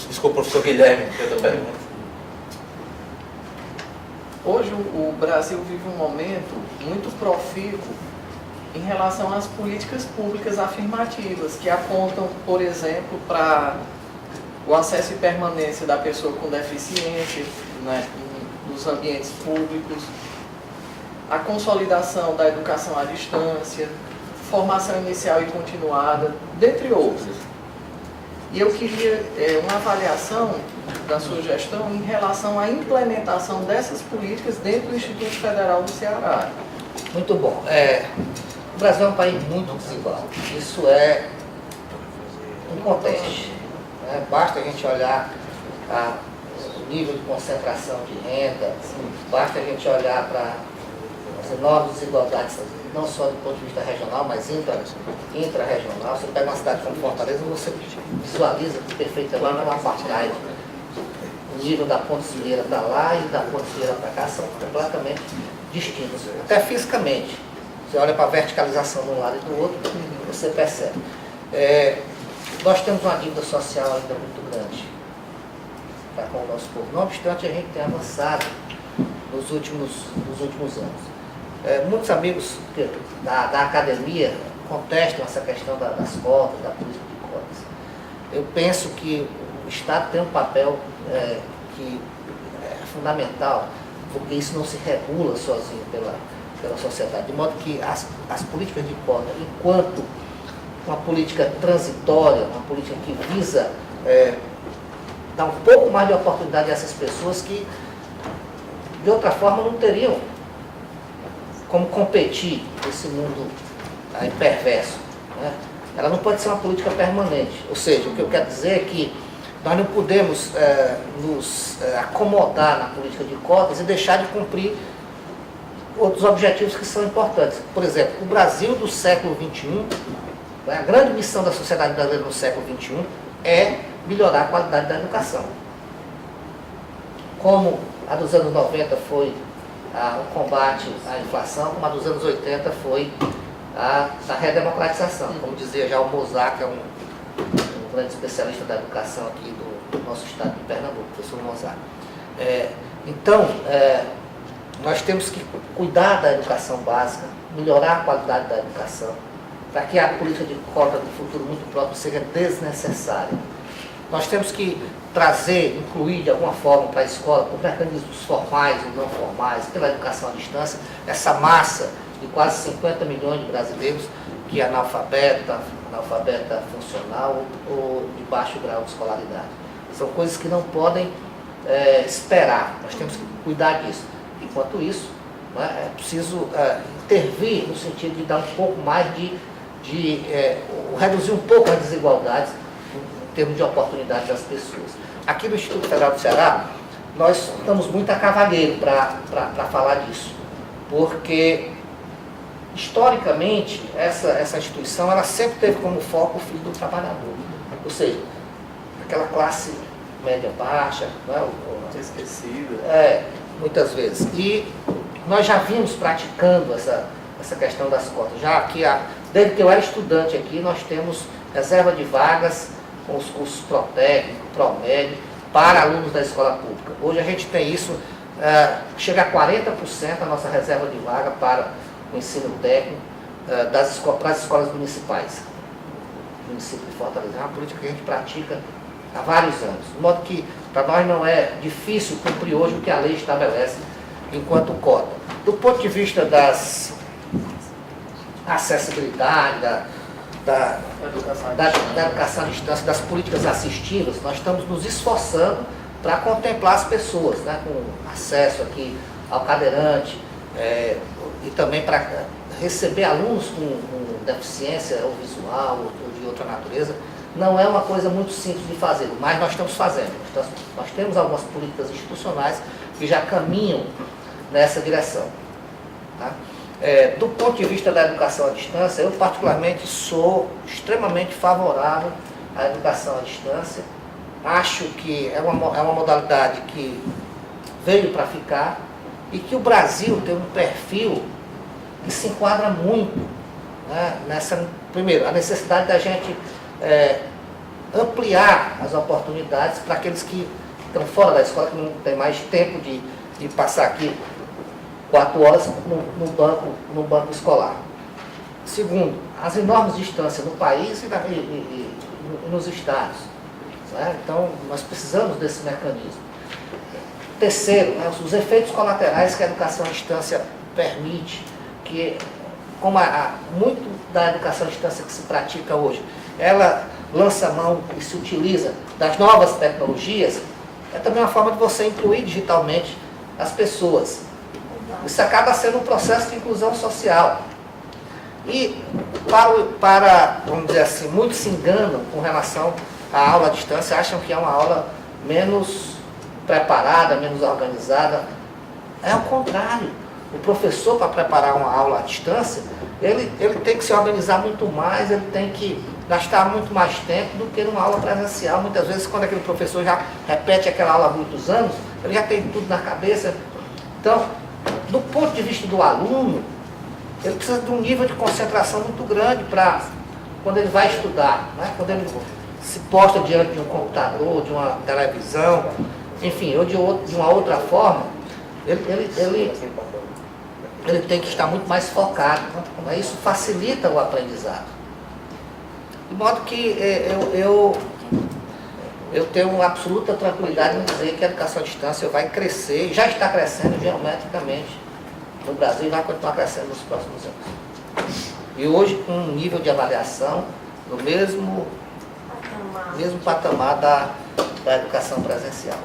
Desculpa, professor Guilherme, eu pergunta. Hoje o Brasil vive um momento muito profícuo em relação às políticas públicas afirmativas, que apontam, por exemplo, para o acesso e permanência da pessoa com deficiência, né, nos ambientes públicos, a consolidação da educação à distância, formação inicial e continuada, dentre outras. E eu queria uma avaliação da sua gestão em relação à implementação dessas políticas dentro do Instituto Federal do Ceará. Muito bom. O Brasil é um país muito desigual. Isso é um conteste. Né? Basta a gente olhar o nível de concentração de renda, basta a gente olhar para as enormes desigualdades, não só do ponto de vista regional, mas intra-regional. Você pega uma cidade como Fortaleza, você visualiza perfeitamente uma apartheid. O nível da Ponte-Silheira para lá e da Ponte-Silheira para cá são completamente distintos, até fisicamente. Você olha para a verticalização de um lado e do outro, você percebe. Nós temos uma dívida social ainda muito grande com o nosso povo. Não obstante, a gente tem avançado nos últimos anos. Muitos amigos da academia contestam essa questão das cotas, da política de cotas. Eu penso que o Estado tem um papel que é fundamental, porque isso não se regula sozinho pela sociedade, de modo que as políticas de cota, enquanto uma política transitória, uma política que visa dar um pouco mais de oportunidade a essas pessoas que de outra forma não teriam como competir nesse mundo perverso. Né? Ela não pode ser uma política permanente. Ou seja, o que eu quero dizer é que nós não podemos nos acomodar na política de cotas e deixar de cumprir outros objetivos que são importantes. Por exemplo, o Brasil do século XXI, a grande missão da sociedade brasileira no século XXI é melhorar a qualidade da educação. Como a dos anos 90 foi o combate à inflação, como a dos anos 80 foi a redemocratização. Como dizia já o Mozart, que é um grande especialista da educação aqui do nosso estado de Pernambuco, o professor Mozart. Então, nós temos que cuidar da educação básica, melhorar a qualidade da educação, para que a política de cota do futuro muito próximo seja desnecessária. Nós temos que incluir de alguma forma para a escola, por mecanismos formais ou não formais, pela educação à distância, essa massa de quase 50 milhões de brasileiros que é analfabeta funcional ou de baixo grau de escolaridade. São coisas que não podem esperar, nós temos que cuidar disso. Enquanto isso, é preciso intervir no sentido de dar um pouco mais reduzir um pouco as desigualdades em termos de oportunidade das pessoas. Aqui no Instituto Federal do Ceará, nós estamos muito a cavalheiro para falar disso, porque historicamente essa instituição ela sempre teve como foco o filho do trabalhador, ou seja, aquela classe média baixa, esquecida. Muitas vezes. E nós já vimos praticando essa questão das cotas. Já aqui, desde que eu era estudante aqui, nós temos reserva de vagas com os cursos pró-técnico, pró-médio, para alunos da escola pública. Hoje a gente tem isso, chega a 40% a nossa reserva de vaga para o ensino técnico para as escolas municipais. O município de Fortaleza é uma política que a gente pratica há vários anos. De modo que para nós não é difícil cumprir hoje o que a lei estabelece enquanto cota. Do ponto de vista das acessibilidade, da educação à distância, das políticas assistivas, nós estamos nos esforçando para contemplar as pessoas, né, com acesso aqui ao cadeirante, e também para receber alunos com deficiência ou visual ou de outra natureza. Não é uma coisa muito simples de fazer, mas nós estamos fazendo. Nós temos algumas políticas institucionais que já caminham nessa direção. Tá? Do ponto de vista da educação à distância, eu particularmente sou extremamente favorável à educação à distância. Acho que é uma modalidade que veio para ficar e que o Brasil tem um perfil que se enquadra muito, né, primeiro, a necessidade da gente ampliar as oportunidades para aqueles que estão fora da escola, que não tem mais tempo de passar aqui 4 horas no banco escolar. Segundo, as enormes distâncias no país e nos estados. Né? Então, nós precisamos desse mecanismo. Terceiro, né, os efeitos colaterais que a educação à distância permite, que, como muito da educação à distância que se pratica hoje, ela lança mão e se utiliza das novas tecnologias, é também uma forma de você incluir digitalmente as pessoas. Isso acaba sendo um processo de inclusão social. E vamos dizer assim, muitos se enganam com relação à aula à distância, acham que é uma aula menos preparada, menos organizada. É o contrário. O professor, para preparar uma aula à distância, ele tem que se organizar muito mais, ele tem que gastar muito mais tempo do que numa aula presencial. Muitas vezes, quando aquele professor já repete aquela aula há muitos anos, ele já tem tudo na cabeça. Então, do ponto de vista do aluno, ele precisa de um nível de concentração muito grande para quando ele vai estudar, né? Quando ele se posta diante de um computador, de uma televisão, enfim, ou de uma outra forma, ele tem que estar muito mais focado. Né? Isso facilita o aprendizado. De modo que eu tenho absoluta tranquilidade em dizer que a educação à distância vai crescer, já está crescendo geometricamente no Brasil e vai continuar crescendo nos próximos anos. E hoje com um nível de avaliação no mesmo patamar da educação presencial.